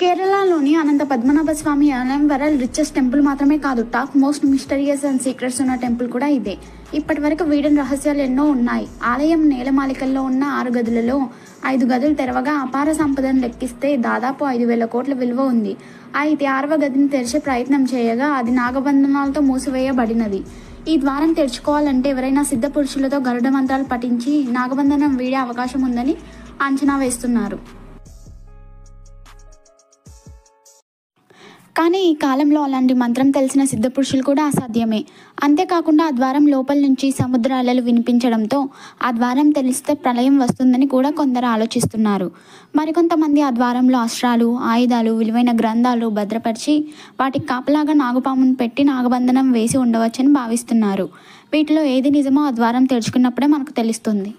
కేరళలోని అనంత పద్మనాభ స్వామి ఆలయం world richest temple మాత్రమే కాదు, top most mysterious and secrets ఉన్న టెంపుల్ కూడా ఇదే. ఇప్పటి వరకు వీడని రహస్యాలు ఎన్నో ఉన్నాయి. ఆలయం నేలమాలికల్లో ఉన్న 6 గదులలో 5 గదులు తెరవగా అపార సంపదను లెక్కిస్తే దాదాపు 5,000 కోట్ల విలువ ఉంది. అయితే 6వ గదిని తెరిచే ప్రయత్నం చేయగా అది నాగబంధనాలతో మూసివేయబడినది. ఈ ద్వారం తెరుచుకోవాలంటే ఎవరైనా సిద్ధ పురుషులతో గరుడ మంత్రాలు పఠించి నాగబంధనం వీడే అవకాశం ఉందని అంచనా వేస్తున్నారు. కానీ ఈ కాలంలో అలాంటి మంత్రం తెలిసిన సిద్ధపురుషులు కూడా అసాధ్యమే. అంతేకాకుండా ఆ ద్వారం లోపల నుంచి సముద్ర అలలు వినిపించడంతో ఆ ద్వారం తెలిస్తే ప్రళయం వస్తుందని కూడా కొందరు ఆలోచిస్తున్నారు. మరికొంతమంది ఆ ద్వారంలో అస్త్రాలు, ఆయుధాలు, విలువైన గ్రంథాలు భద్రపరిచి వాటికి కాపలాగా నాగుపామును పెట్టి నాగబంధనం వేసి ఉండవచ్చని భావిస్తున్నారు. వీటిలో ఏది నిజమో ఆ ద్వారం తెరుచుకున్నప్పుడే మనకు తెలుస్తుంది.